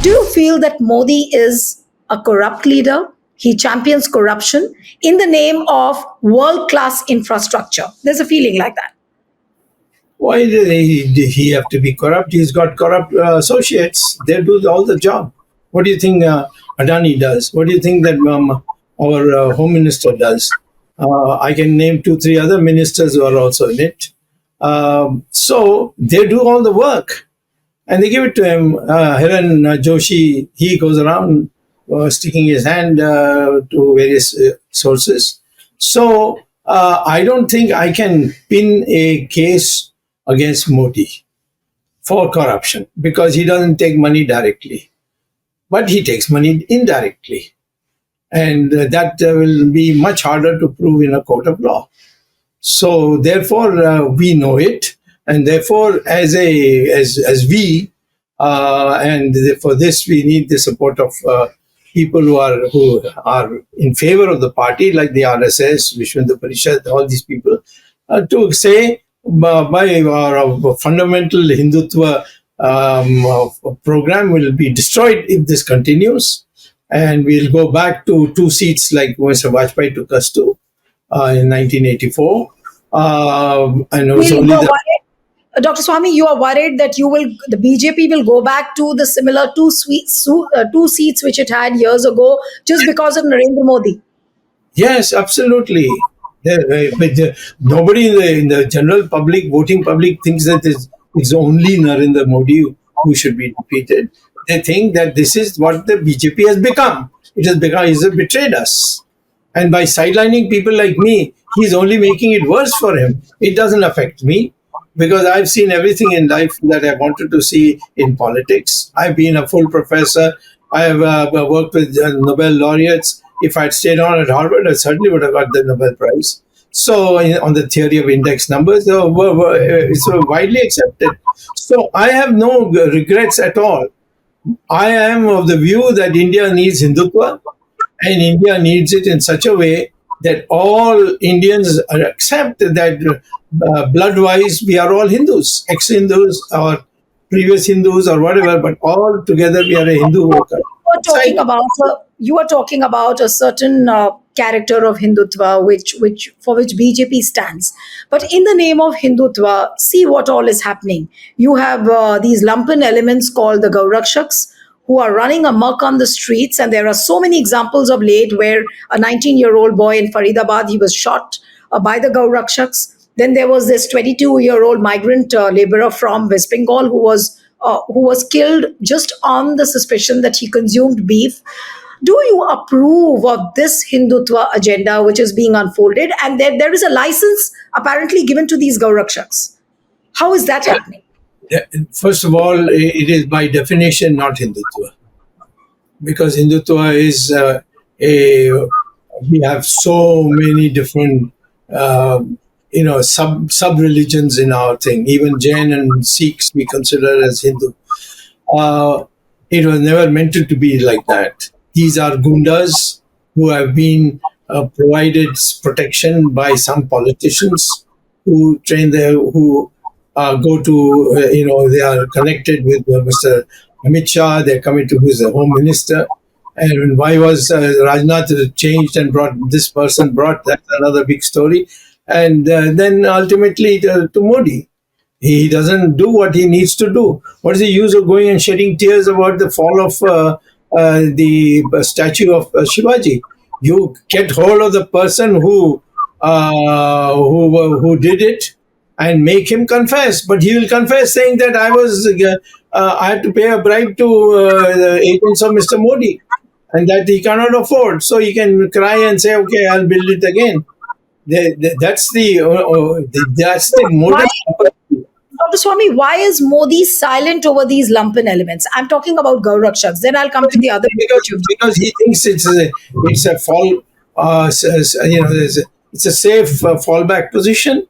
Do you feel that Modi is a corrupt leader? He champions corruption in the name of world class infrastructure. There's a feeling like that. Why did he have to be corrupt? He's got corrupt associates. They do all the job. What do you think Adani does? What do you think that our Home Minister does? I can name 2-3 other ministers who are also in it. So they do all the work. And they give it to him. Hiran Joshi, he goes around sticking his hand to various sources. So I don't think I can pin a case against Modi for corruption because he doesn't take money directly. But he takes money indirectly. And that will be much harder to prove in a court of law. So therefore, we know it. And therefore, as we, and for this, we need the support of people who are in favor of the party, like the RSS, Vishwendra Parishad, all these people, to say by our fundamental Hindutva program will be destroyed if this continues, and we'll go back to 2 seats like Mr. Vajpayee took us to in 1984. And it was only Dr. Swamy, you are worried that the BJP will go back to the similar 2 seats which it had years ago just because of Narendra Modi. Yes, absolutely. Nobody in the general public, voting public, thinks that it's only Narendra Modi who should be defeated. They think that this is what the BJP has become. It has betrayed us. And by sidelining people like me, he's only making it worse for him. It doesn't affect me because I've seen everything in life that I wanted to see in politics. I've been a full professor. I have worked with Nobel laureates. If I'd stayed on at Harvard, I certainly would have got the Nobel Prize. So on the theory of index numbers, it's widely accepted. So I have no regrets at all. I am of the view that India needs Hindutva, and India needs it in such a way that all Indians accept that blood-wise we are all Hindus, ex-Hindus or previous Hindus or whatever, but all together we are a Hindu worker. You are talking about a certain character of Hindutva, for which BJP stands. But in the name of Hindutva, see what all is happening. You have these lumpen elements called the Gaurakshaks who are running amok on the streets, and there are so many examples of late where a 19-year-old boy in Faridabad, he was shot by the Gaurakshaks. Then there was this 22-year-old migrant laborer from West Bengal who was killed just on the suspicion that he consumed beef. Do you approve of this Hindutva agenda which is being unfolded? And there is a license apparently given to these Gaurakshaks. How is that happening? First of all, it is by definition not Hindutva. Because Hindutva is we have so many different sub-religions in our thing. Even Jain and Sikhs we consider as Hindu. It was never meant to be like that. These are gundas who have been provided protection by some politicians who train there, who go to, they are connected with Mr. Amit Shah. They're coming to who's the Home Minister. And why was Rajnath changed and brought this person brought? That's another big story. And then ultimately to Modi. He doesn't do what he needs to do. What is the use of going and shedding tears about the fall of the statue of Shivaji? You get hold of the person who did it and make him confess. But he will confess saying that I had to pay a bribe to the agents of Mr. Modi, and that he cannot afford. So he can cry and say, "Okay, I'll build it again." That's the modus operandi. Dr. Swamy, why is Modi silent over these lumpen elements? I'm talking about Gaurakshaks. Then I'll come to the other. Because he thinks it's a fall. It's a safe fallback position.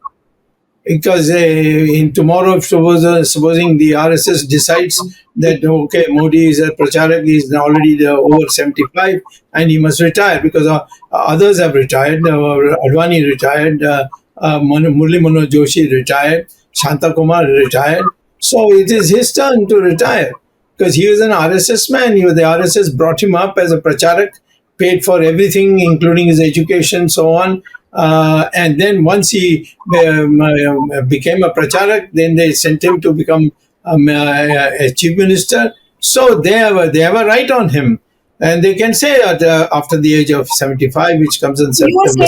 Because in tomorrow, supposing the RSS decides that okay, Modi is a pracharak, he is already over 75 and he must retire because others have retired. Advani retired, Murli Manohar Joshi retired, Shanta Kumar retired. So it is his turn to retire. because he was an RSS man. The RSS brought him up as a pracharak, paid for everything, including his education, so on. And then once he became a pracharak, then they sent him to become a chief minister. So they have a right on him, and they can say that after the age of 75, which comes in September.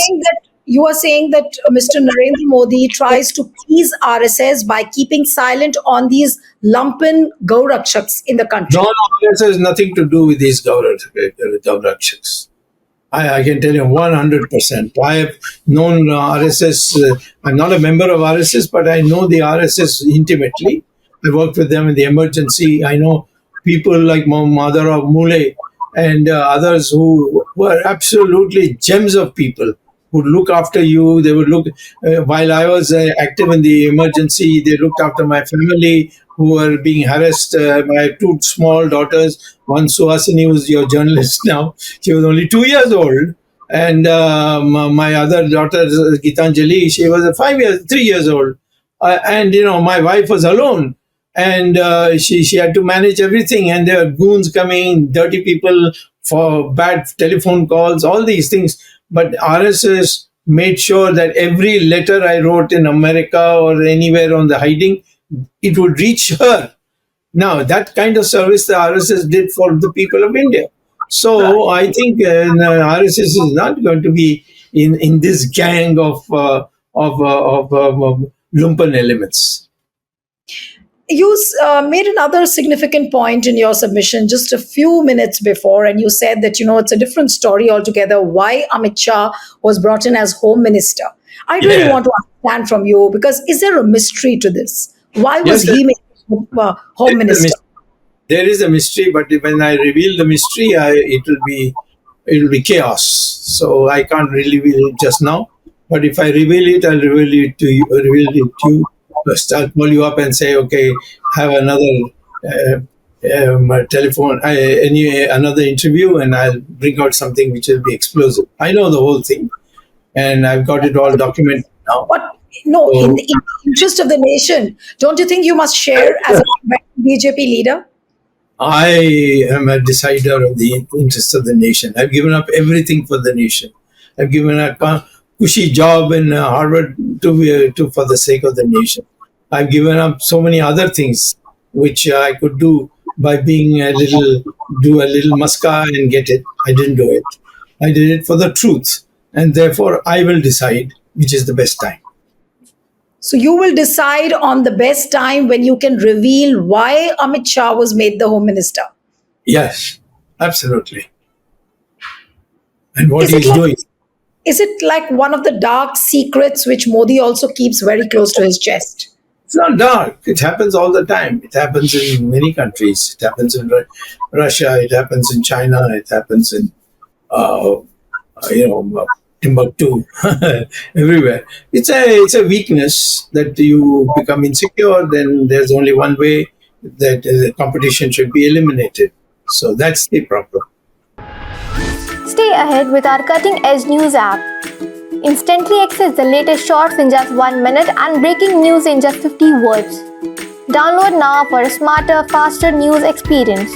You are saying that Mr. Narendra Modi tries to please RSS by keeping silent on these lumpen Gaurakshaks in the country. No, this has nothing to do with these Gaurakshaks. I can tell you 100%. I have known RSS. I'm not a member of RSS, but I know the RSS intimately. I worked with them in the emergency. I know people like Madhabi Mule and others who were absolutely gems of people, would look after you. They would look, while I was active in the emergency, they looked after my family who were being harassed. My two small daughters, one Suhasini, who's your journalist now, she was only 2 years old. And my other daughter, Gitanjali, she was 3 years old. And, my wife was alone. And she had to manage everything. And there were goons coming, dirty people for bad telephone calls, all these things. But RSS made sure that every letter I wrote in America or anywhere on the hiding, it would reach her. Now, that kind of service the RSS did for the people of India. So I think RSS is not going to be in this gang of lumpen elements. You made another significant point in your submission just a few minutes before, and you said that, it's a different story altogether why Amit Shah was brought in as Home Minister. I really want to understand from you, because is there a mystery to this? Why was he made Home Minister? There is a mystery, but when I reveal the mystery, it will be chaos. So I can't really reveal it just now. But if I reveal it, I'll reveal it to you. First, I'll call you up and say, okay, have another telephone, another interview, and I'll bring out something which will be explosive. I know the whole thing, and I've got it all documented now. But in the interest of the nation, don't you think you must share as a BJP leader? I am a decider of the interests of the nation. I've given up everything for the nation. I've given a cushy job in Harvard to for the sake of the nation. I've given up so many other things which I could do by do a little muska and get it. I didn't do it. I did it for the truth, and therefore I will decide which is the best time. So you will decide on the best time when you can reveal why Amit Shah was made the Home Minister. Yes, absolutely. And what he's doing. Is it like one of the dark secrets which Modi also keeps very close to his chest? It's not dark. It happens all the time. It happens in many countries. It happens in Russia. It happens in China. It happens in, Timbuktu, everywhere. It's a weakness that you become insecure. Then there's only one way, that the competition should be eliminated. So that's the problem. Stay ahead with our cutting-edge news app. Instantly access the latest shorts in just 1 minute and breaking news in just 50 words. Download now for a smarter, faster news experience.